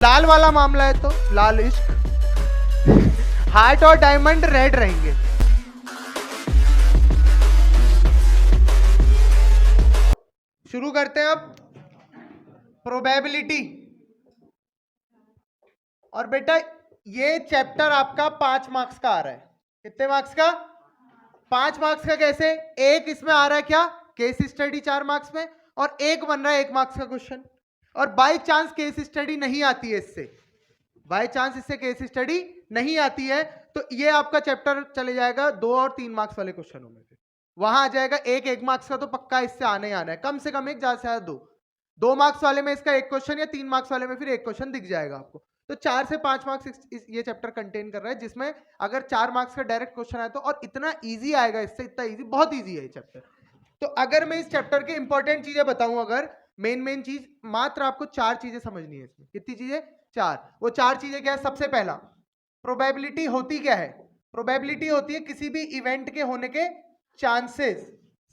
लाल वाला मामला है तो लाल इश्क, हार्ट और डायमंड रेड रहेंगे। शुरू करते हैं अब प्रोबेबिलिटी। और बेटा ये चैप्टर आपका 5 मार्क्स का आ रहा है। कितने मार्क्स का? 5 मार्क्स का। कैसे? एक इसमें आ रहा है क्या, केस स्टडी 4 मार्क्स में, और एक बन रहा है 1 मार्क्स का क्वेश्चन। और बाय चांस केस स्टडी नहीं आती है इससे, बाय चांस इससे केस स्टडी नहीं आती है, तो ये आपका चैप्टर चले जाएगा 2 और 3 मार्क्स वाले क्वेश्चनों में। वहां आ जाएगा 1 मार्क्स का, तो पक्का इससे आने ही आना है, कम से कम एक, ज्यादा से ज्यादा 2 मार्क्स वाले में इसका 1 क्वेश्चन, या 3 मार्क्स वाले में फिर 1 क्वेश्चन दिख जाएगा आपको। तो 4 से 5 मार्क्स ये चैप्टर कंटेन कर रहा है, जिसमें अगर 4 मार्क्स का डायरेक्ट क्वेश्चन आए तो, और इतना इजी आएगा इससे, इतना इजी, बहुत इजी है ये चैप्टर। तो अगर मैं इस चैप्टर की इंपॉर्टेंट चीजें बताऊं, अगर मेन चीज, मात्र आपको 4 चीजें समझनी है इसमें। कितनी चीजें? 4। वो 4 चीजें क्या है? सबसे पहला, प्रोबेबिलिटी होती क्या है? प्रोबेबिलिटी होती है किसी भी इवेंट के होने के चांसेस,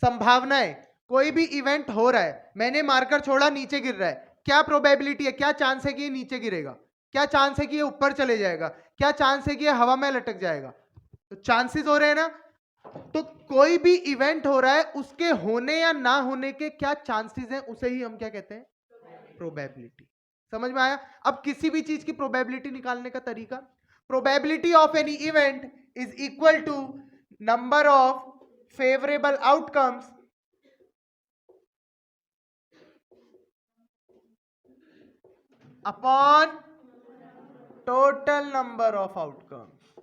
संभावनाएं। कोई भी इवेंट हो रहा है, मैंने मार्कर छोड़ा, नीचे गिर रहा है, क्या प्रोबेबिलिटी है, क्या चांस है कि ये नीचे गिरेगा, क्या चांस है कि ये ऊपर चले जाएगा, क्या चांस है कि ये हवा में लटक जाएगा? तो चांसेस हो रहे हैं ना। तो कोई भी इवेंट हो रहा है, उसके होने या ना होने के क्या चांसेस हैं, उसे ही हम क्या कहते हैं? प्रोबेबिलिटी। समझ में आया? अब किसी भी चीज की प्रोबेबिलिटी निकालने का तरीका, probability of any event is equal to number of favourable outcomes upon total number of outcomes.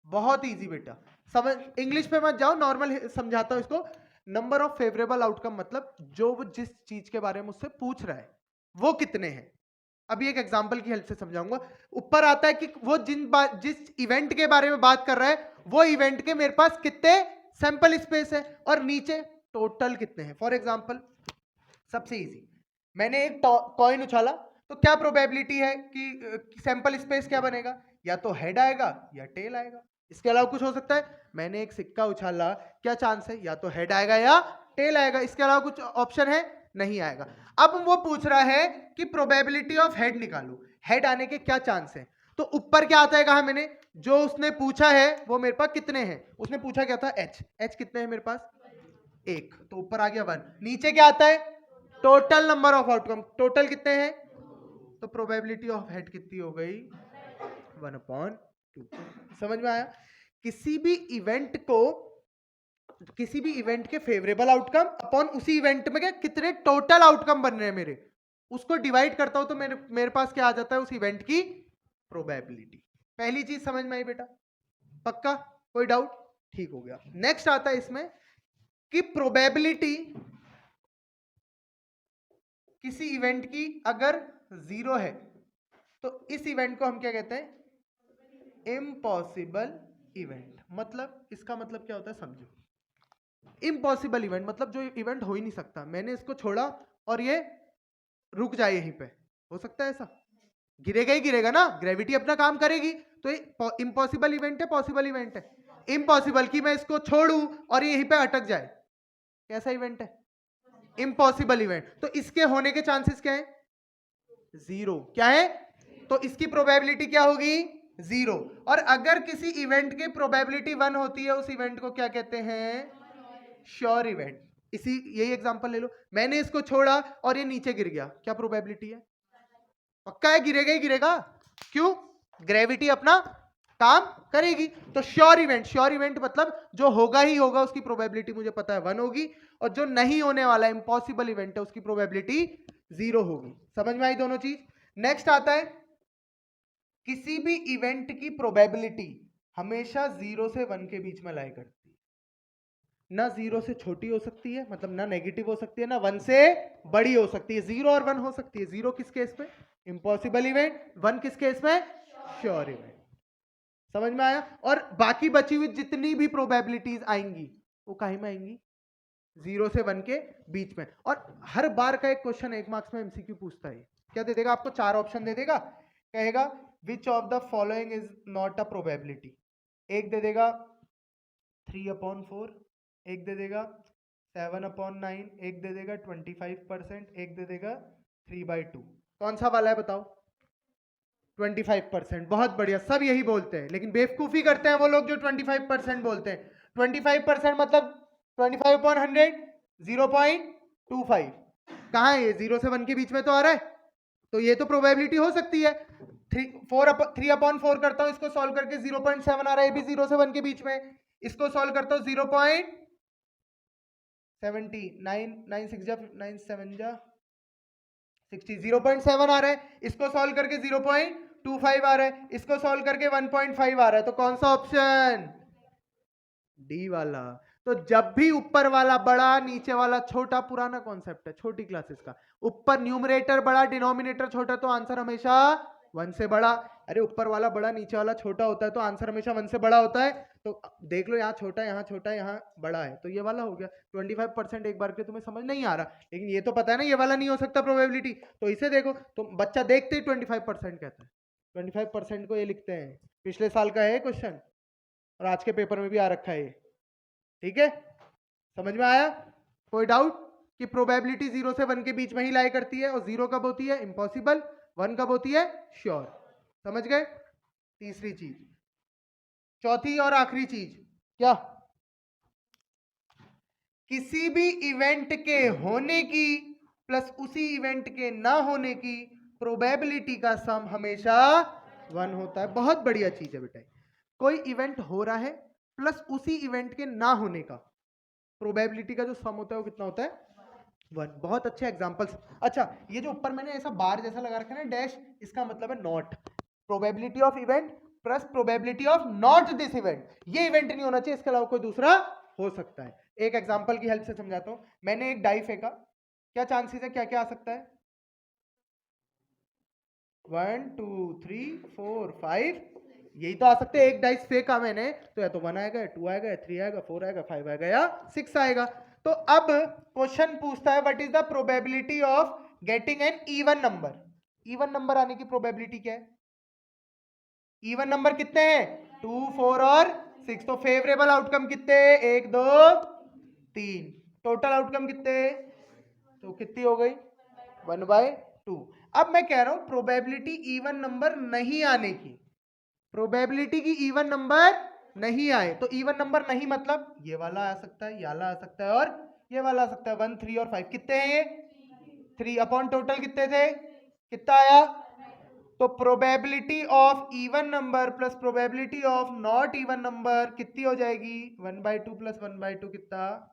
बहुत इजी बेटा, समझ, इंग्लिश पे मत जाओ, नॉर्मल समझाता हूं इसको। नंबर ऑफ फेवरेबल आउटकम मतलब जो वो जिस चीज के बारे में मुझसे पूछ रहा है वो कितने हैं। अभी एक एग्जांपल की हेल्प से समझाऊंगा। ऊपर आता है कि वो जिस इवेंट के बारे में बात कर रहा है, वो इवेंट के मेरे पास कितने सैंपल स्पेस है, और नीचे टोटल कितने हैं। फॉर एग्जांपल, सबसे इजी, मैंने एक कॉइन उछाला, तो क्या प्रोबेबिलिटी है कि सैंपल स्पेस क्या बनेगा? या तो हेड आएगा या टेल आएगा। इसके अलावा कुछ हो सकता है? मैंने एक सिक्का उछाला, क्या चांस है? या तो हेड आएगा या टेल आएगा। इसके अलावा कुछ ऑप्शन है? नहीं आएगा। अब वो पूछ रहा है कि प्रोबेबिलिटी ऑफ हेड निकालो, हेड आने के क्या चांस है। तो ऊपर क्या आता है, कहा मैंने, जो उसने पूछा है वो मेरे पास कितने हैं। उसने पूछा क्या था? एच कितने हैं मेरे पास? 1, तो ऊपर आ गया 1। नीचे क्या आता है? Total number of outcome, total कितने हैं? तो प्रोबेबिलिटी ऑफ हेड कितनी हो गई? 1/2। समझ में आया? किसी भी इवेंट को, किसी भी इवेंट के फेवरेबल आउटकम अपॉन उसी इवेंट में क्या कितने टोटल आउटकम बन रहे हैं मेरे, उसको डिवाइड करता हूं, तो मेरे पास क्या आ जाता है? उस इवेंट की प्रोबेबिलिटी। पहली चीज समझ में आई बेटा? पक्का? कोई डाउट? ठीक हो गया। नेक्स्ट आता है इसमें कि प्रोबेबिलिटी किसी इवेंट की अगर 0 है, तो इस इवेंट को हम क्या कहते हैं? Impossible event. मतलब इसका मतलब क्या होता है, समझो। इम्पॉसिबल इवेंट मतलब जो इवेंट हो ही नहीं सकता, मैंने इसको छोड़ा और ये रुक जाए यहीं पे, हो सकता है ऐसा? गिरेगा ही गिरेगा ना, ग्रेविटी अपना काम करेगी। तो ये इम्पॉसिबल इवेंट है, पॉसिबल इवेंट है? इम्पॉसिबल, कि मैं इसको छोड़ू और ये यहीं पे अटक जाए, कैसा इवेंट है? Impossible event. तो इसके होने के चांसेस क्या है? 0। क्या है? तो इसकी प्रोबेबिलिटी क्या होगी? 0। और अगर किसी इवेंट की प्रोबेबिलिटी 1 होती है, उस इवेंट को क्या कहते हैं? Sure event. यही एग्जांपल ले लो, मैंने इसको छोड़ा और ये नीचे गिर गया, क्या प्रोबेबिलिटी है? पक्का है गिरेगा ही गिरेगा। क्यों? ग्रेविटी अपना काम करेगी। तो श्योर इवेंट, श्योर इवेंट मतलब जो होगा ही होगा, उसकी प्रोबेबिलिटी मुझे पता है 1 होगी, और जो नहीं होने वाला इम्पॉसिबल इवेंट है, उसकी प्रोबेबिलिटी 0 होगी। समझ में आई दोनों चीज? नेक्स्ट आता है, किसी भी इवेंट की प्रोबेबिलिटी हमेशा 0 से 1 के बीच में लाई करती है। ना 0 से छोटी हो सकती है, मतलब ना नेगेटिव हो सकती है, ना 1 से बड़ी हो सकती है। 0 और 1 हो सकती है। 0 किस केस में? Impossible event. 1 किस केस में? Sure event. समझ में आया? और बाकी बची हुई जितनी भी प्रोबेबिलिटीज आएंगी, वो कहीं में आएंगी? 0 से 1 के बीच में। और हर बार का एक क्वेश्चन 1 मार्क्स में एमसीक्यू पूछता है। क्या दे देगा आपको? 4 ऑप्शन दे देगा, कहेगा which of the following is not a probability. एक दे देगा 3/4, एक दे देगा 7/9, एक दे देगा 25%, एक दे देगा 3/2। कौन सा वाला है बताओ? 25%। बहुत बढ़िया, सब यही बोलते हैं, लेकिन बेवकूफी करते हैं वो लोग जो 25% बोलते हैं। 25% मतलब 25/100 0.25। कहाँ है ये? 0 से 1 के बीच में तो आ रहा है, तो ये तो प्रोबेबिलिटी हो सकती है। 3/4 करता हूं, इसको सॉल्व करके 0.7 आ रहा है, ये भी 0 से 1 के बीच में। इसको सॉल्व करता हूं 0.70, 9 6 9 7 60, 0.7 आ रहा है। इसको सॉल्व करके 0.25 आ रहा है, इसको सॉल्व करके 1.5 आ रहा है। तो कौन सा ऑप्शन? डी वाला। तो जब भी ऊपर वाला बड़ा नीचे वाला छोटा, पुराना कॉन्सेप्ट है छोटी क्लासेस का, ऊपर न्यूमरेटर बड़ा डिनोमिनेटर छोटा, तो आंसर हमेशा 1 से बड़ा। अरे ऊपर वाला बड़ा नीचे वाला छोटा होता है तो आंसर हमेशा 1 से बड़ा होता है। तो देख लो, यहाँ छोटा है, यहाँ छोटा है, यहाँ बड़ा है, तो ये वाला हो गया। 25% एक बार के तुम्हें समझ नहीं आ रहा, लेकिन ये तो पता है ना ये वाला नहीं हो सकता प्रोबेबिलिटी, तो इसे देखो। तो बच्चा देखते ही 25% कहता है, 25% को ये लिखते हैं। पिछले साल का है क्वेश्चन और आज के पेपर में भी आ रखा है ये। ठीक है, समझ में आया? कोई डाउट कि प्रोबेबिलिटी 0 से 1 के बीच में ही लाई करती है, और 0 कब होती है? इम्पॉसिबल। 1 कब होती है? श्योर। समझ गए? तीसरी चीज। चौथी और आखिरी चीज क्या? किसी भी इवेंट के होने की प्लस उसी इवेंट के ना होने की प्रोबेबिलिटी का सम हमेशा 1 होता है। बहुत बढ़िया चीज है बेटा। कोई इवेंट हो रहा है प्लस उसी इवेंट के ना होने का प्रोबेबिलिटी का जो सम होता है वो कितना होता है? 1। बहुत अच्छे एग्जांपल्स। अच्छा, ये जो ऊपर मैंने ऐसा बार जैसा लगा रखा है ना, डैश, इसका मतलब है not. Probability of event plus probability of not this event. ये इवेंट नहीं होना चाहिए, इसके अलावा कोई दूसरा हो सकता है। एक एग्जांपल की हेल्प से समझाता हूं। मैंने एक डाई फेंका, क्या चांसेस है, क्या क्या आ सकता है? 1 2 3 4 5, यही तो आ सकते हैं। एक डाइस फेंका मैंने, तो या तो 1 आएगा, 2 आएगा, 3 आएगा, 4 आएगा, 5 आएगा, या 6 आएगा। तो अब क्वेश्चन पूछता है what is the probability of getting an even number. Even number आने की प्रोबेबिलिटी क्या है? इवन नंबर कितने हैं? 2 4 और 6। तो फेवरेबल आउटकम कितने? 1 2 3। टोटल आउटकम कितने? तो कितनी हो गई? 1/2। अब मैं कह रहा हूं प्रोबेबिलिटी इवन नंबर नहीं आने की, प्रोबेबिलिटी की इवन नंबर नहीं आए। तो इवन नंबर नहीं मतलब ये वाला आ सकता है, ये वाला आ सकता है, और ये वाला आ सकता है। 1 3 और 5 कितने हैं? ये 3 अपॉन टोटल कितने थे? कितना आया? तो probability of even number plus probability of not even number कितनी हो जाएगी? 1/2 प्लस 1/2 कितना?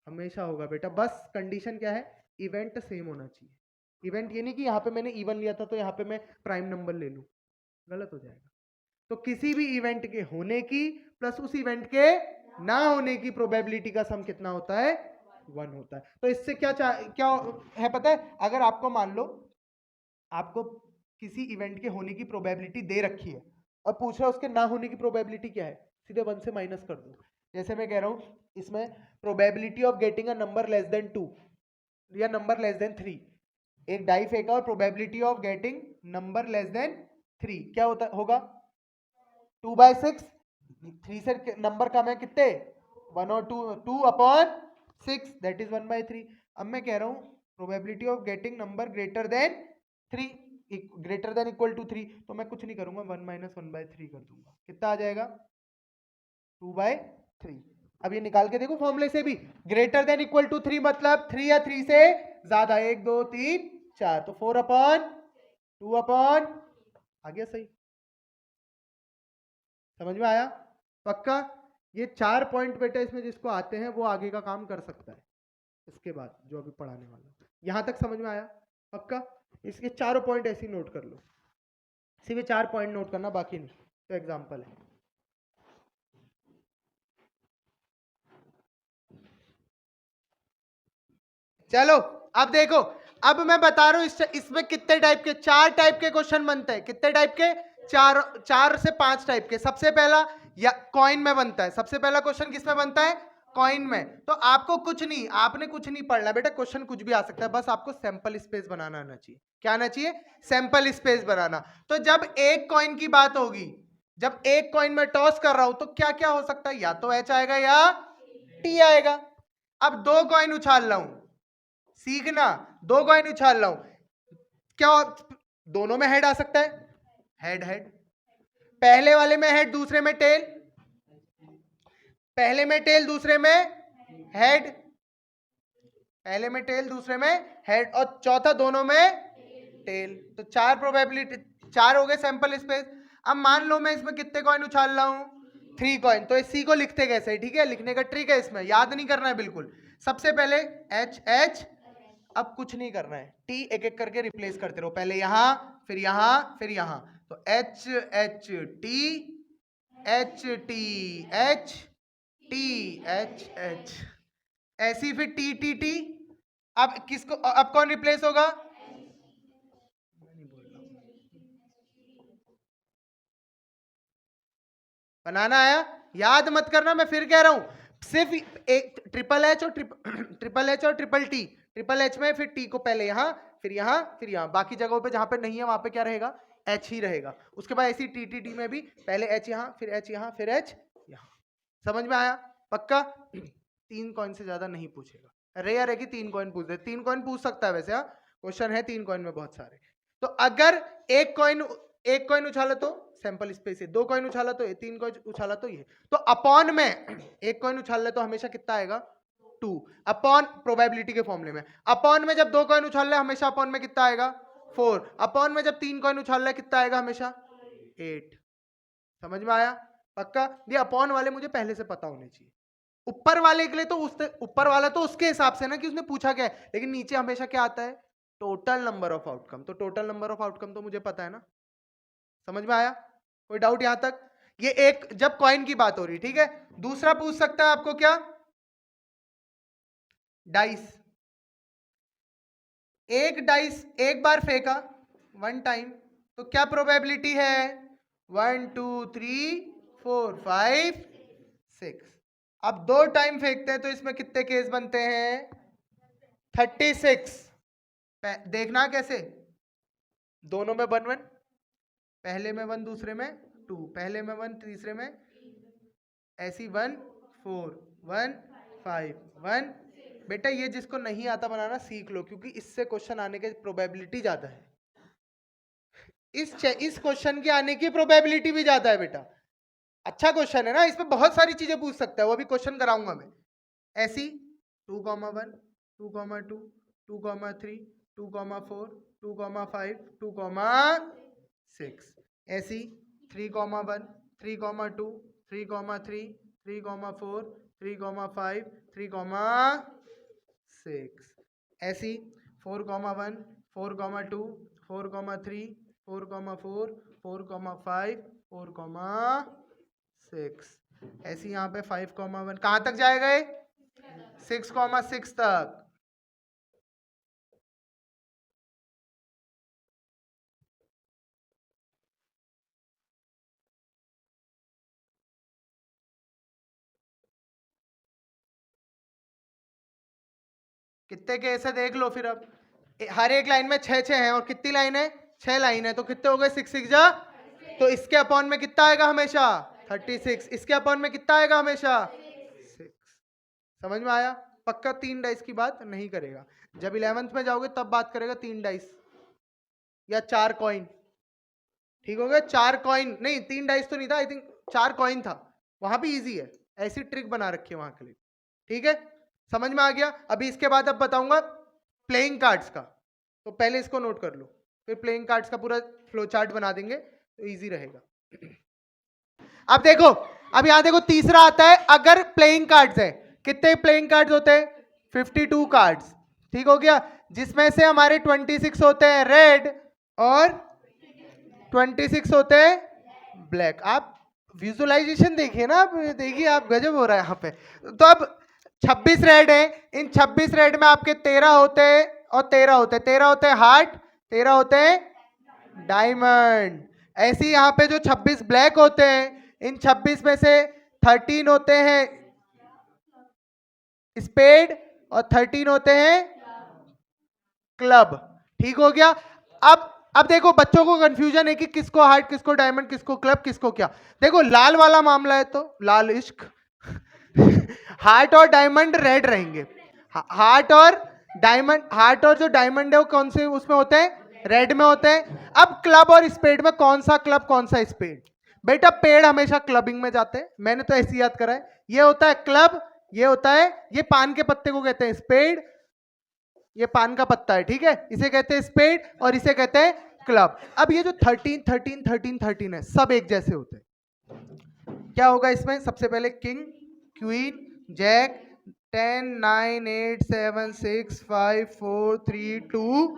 हमेशा होगा बेटा। बस कंडीशन क्या है? इवेंट सेम होना चाहिए। इवेंट ये नहीं कि यहाँ पे मैंने इवन लिया था तो यहाँ पे मैं प्राइम नंबर ले लूं, गलत हो जाएगा। तो किसी भी इवेंट के होने की प्लस उस इवेंट के ना होने की प्रोबेबिलिटी का सम कितना होता है? 1 होता है। तो इससे क्या क्या है पता है? अगर आपको मान लो आपको किसी इवेंट के होने की प्रोबेबिलिटी दे रखी है और पूछ रहा है उसके ना होने की प्रोबेबिलिटी क्या है, सीधे 1 से माइनस कर दो। जैसे मैं कह रहा हूं इसमें probability of getting a number less than 2 या नंबर लेस देन 3। एक डाई फेंका और probability of getting number less than 3 क्या होता होगा? 2/6। 3 से नंबर कम है कितने? 1 और 2, 2 अपॉन 6 दैट इज 1/3। अब मैं कह रहा हूं probability of getting number greater than 3, greater than equal to 3, तो मैं कुछ नहीं करूंगा, 1 - 1/3 कर दूंगा। कितना आ जाएगा? 2/3। अब ये निकाल के देखो फॉर्मूले से भी, ग्रेटर देन इक्वल टू 3 मतलब 3 या 3 से ज्यादा, 1 2 3 4, तो 4/2 अपॉन, आ गया सही। समझ में आया? पक्का? ये 4 पॉइंट बेटा इसमें जिसको आते हैं वो आगे का काम कर सकता है, इसके बाद जो अभी पढ़ाने वाला। यहां तक समझ में आया? पक्का? इसके चारों पॉइंट ऐसे नोट कर लो, सिर्फ 4 पॉइंट नोट करना, बाकी नहीं। तो एग्जांपल है, चलो अब देखो। अब मैं बता रहा हूं इसमें कितने टाइप के, 4 टाइप के क्वेश्चन बनते हैं। कितने टाइप के? 4 से 5 टाइप के। सबसे पहला या कॉइन में बनता है। सबसे पहला क्वेश्चन किस में बनता है? कॉइन में। तो आपको कुछ नहीं, आपने कुछ नहीं पढ़ना बेटा, क्वेश्चन कुछ भी आ सकता है, बस आपको सैंपल स्पेस बनाना आना चाहिए। क्या आना चाहिए? सैंपल स्पेस बनाना। तो जब एक कॉइन की बात होगी, जब एक कॉइन में टॉस कर रहा हूं तो क्या क्या हो सकता है? या तो एच आएगा या टी आएगा। अब 2 कॉइन उछाल रहा हूं, सीखना, 2 कॉइन उछाल रहा हूं, क्या दोनों में हेड आ सकता है? हेड हेड, पहले वाले में हेड दूसरे में टेल, पहले में टेल दूसरे में हेड, पहले में टेल दूसरे में हेड, और चौथा दोनों में टेल। तो 4 प्रोबेबिलिटी, 4 हो गए सैंपल स्पेस। अब मान लो मैं इसमें कितने कॉइन उछाल रहा हूं, 3 कॉइन। तो इसी को लिखते कैसे, ठीक है, लिखने का ट्रिक है, इसमें याद नहीं करना है बिल्कुल। सबसे पहले एच एच, अब कुछ नहीं करना है, टी एक एक करके रिप्लेस करते रहो, पहले यहां फिर यहां फिर यहां। तो H H T, H T H, T H H, ऐसी फिर टी टी टी। अब किसको, अब कौन रिप्लेस होगा, बनाना आया, याद मत करना, मैं फिर कह रहा हूं, सिर्फ एक ट्रिपल एच और ट्रिपल एच और ट्रिपल टी, ट्रिपल एच में फिर टी को पहले यहां फिर यहां फिर यहां, बाकी जगहों पे जहां पे नहीं है वहां पे क्या रहेगा, एच ही रहेगा। उसके बाद ऐसी टी टी टी में भी पहले एच यहां फिर एच यहां फिर एच यहां। समझ में आया, पक्का। 3 कॉइन से ज्यादा नहीं पूछेगा, रेयर है कि 3 कॉइन पूछ दे, 3 कॉइन पूछ सकता है वैसे, हाँ क्वेश्चन है 3 कॉइन में बहुत सारे। तो अगर एक कॉइन उछाला तो सैंपल स्पेस है, 2 कॉइन उछाला तो ये, 3 कॉइन उछाला तो ये, तो अपॉन में एक कॉइन उछाल ले तो हमेशा कितना आएगा, 2, अपॉन प्रोबेबिलिटी के फॉर्मूले में। अपॉन में जब 2 कॉइन उछाल ले हमेशा अपॉन में कितना आएगा, 4, अपॉन में जब 3 कॉइन उछाल ले कितना आएगा हमेशा, 8। समझ में आया, पक्का। ये अपॉन वाले मुझे पहले से पता होने चाहिए, ऊपर वाले के लिए तो ऊपर वाला तो उसके हिसाब से ना कि उसने पूछा क्या है, लेकिन नीचे हमेशा क्या आता है, टोटल नंबर ऑफ आउटकम। तो टोटल नंबर ऑफ आउटकम तो मुझे पता है ना। समझ में आया, कोई डाउट यहां तक। ये एक जब कॉइन की बात हो रही, ठीक है। दूसरा पूछ सकता है आपको क्या, डाइस। एक डाइस एक बार फेंका, 1 टाइम, तो क्या प्रोबेबिलिटी है, 1 2 3 4 5 6। अब 2 टाइम फेंकते हैं तो इसमें कितने केस बनते हैं, 36। देखना कैसे, दोनों में 1 1, पहले में 1 दूसरे में 2, पहले में 1 तीसरे में, ऐसी 1 4 1 5 1। बेटा ये जिसको नहीं आता बनाना सीख लो, क्योंकि इससे क्वेश्चन आने की प्रोबेबिलिटी ज्यादा है, इस क्वेश्चन के आने की प्रोबेबिलिटी भी ज्यादा है बेटा। अच्छा क्वेश्चन है ना, इसमें बहुत सारी चीजें पूछ सकता है, वो भी क्वेश्चन कराऊंगा मैं। ऐसी 2 1 2 2 2 3 2 4 2 5 2 6, ऐसी 3 1 3 2 3 3 3 4 3 5 3 6, ऐसी 4 1 4 2 4 3 4 4 4 5 4 6, ऐसी यहाँ पे 5 1, कहां तक जाएगा ये, 6 6 तक। कितने के ऐसे देख लो फिर। अब हर एक लाइन में 6 6 है, और कितनी लाइन है, 6 लाइन है, तो कितने हो गए, 6 6 जा, तो इसके अपॉन में कितना आएगा हमेशा, 36। इसके अपॉन में कितना आएगा हमेशा, 6। समझ में आया, पक्का 3 डाइस की बात नहीं करेगा, जब 11th में जाओगे तब बात करेगा 3 डाइस या 4 कॉइन। ठीक हो गया, 4 कॉइन नहीं, 3 डाइस तो नहीं था, आई थिंक 4 कॉइन था, वहां भी इजी है, ऐसी ट्रिक बना रखी है वहां के लिए। ठीक है, समझ में आ गया। अभी इसके बाद अब बताऊंगा प्लेइंग कार्ड्स का, तो पहले इसको नोट कर लो, फिर प्लेइंग कार्ड्स का पूरा फ्लो चार्ट बना देंगे तो इजी रहेगा। अब देखो, अब यहां देखो तीसरा आता है, अगर प्लेइंग कार्ड्स है, कितने प्लेइंग कार्ड्स होते हैं, 52 कार्ड्स। ठीक हो गया, जिसमें से हमारे 26 होते हैं रेड और 26 होते हैं ब्लैक। आप विजुअलाइजेशन देखिए ना, आप देखिए, आप गजब हो रहा है यहाँ पे। तो अब 26 रेड है, इन 26 रेड में आपके 13 होते हैं और 13 होते हैं, 13 होते हैं हार्ट, 13 होते हैं डायमंड। ऐसे ही यहाँ पे जो 26 ब्लैक होते हैं, इन 26 में से 13 होते हैं स्पेड और 13 होते हैं क्लब। ठीक हो गया। अब देखो बच्चों को कंफ्यूजन है कि किसको हार्ट, किसको डायमंड, किसको क्लब, किसको क्या। देखो लाल वाला मामला है तो लाल इश्क हार्ट और डायमंड रेड रहेंगे, हार्ट और डायमंड, हार्ट और जो डायमंड है वो कौन से उसमें होते हैं, रेड में होते हैं। अब क्लब और स्पेड में कौन सा क्लब कौन सा स्पेड? बेटा पेड़ हमेशा क्लबिंग में जाते हैं, मैंने तो ऐसे याद करा है। ये होता है क्लब, ये होता है, ये पान के पत्ते को कहते हैं स्पेड, ये पान का पत्ता है, ठीक है, इसे कहते हैं स्पेड और इसे कहते हैं क्लब। अब ये जो 13 13 13 13 है, सब एक जैसे होते हैं। क्या होगा इसमें? सबसे पहले किंग, क्वीन, जैक, 10 9 8 7 6 5 4 3 2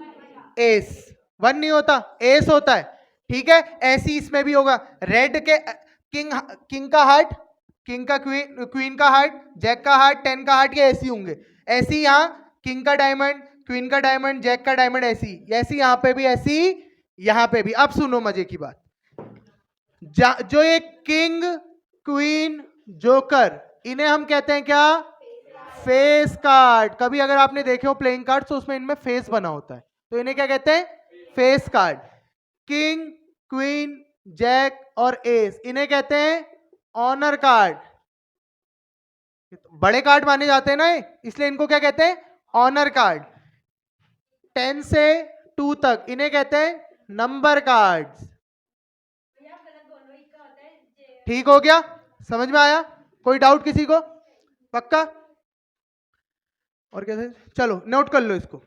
एस। 1 नहीं होता, एस होता है, ठीक है। ऐसी इसमें भी होगा, रेड के किंग, किंग का हार्ट, किंग का क्वीन, क्वीन का हार्ट, जैक का हार्ट, 10 का हार्ट, ये ऐसी होंगे। ऐसी यहाँ किंग का डायमंड, क्वीन का डायमंड, जैक का डायमंड, ऐसी ऐसी यहाँ पे भी, ऐसी यहाँ पे भी। अब सुनो मजे की बात, जो ये किंग, क्वीन, जोकर, इन्हें हम कहते हैं क्या? Face card. कभी अगर आपने देखे हो प्लेइंग कार्ड तो उसमें इनमें फेस बना होता है, तो इन्हें क्या कहते हैं? Face card. King, queen, jack और एस, इन्हें कहते हैं ऑनर कार्ड। बड़े कार्ड माने जाते हैं ना ये, इसलिए इनको क्या कहते हैं? Honour card. 10 से 2 तक इन्हें कहते हैं नंबर कार्ड्स। ठीक हो गया? समझ में आया? कोई डाउट किसी को? पक्का? और कैसे? चलो नोट कर लो इसको।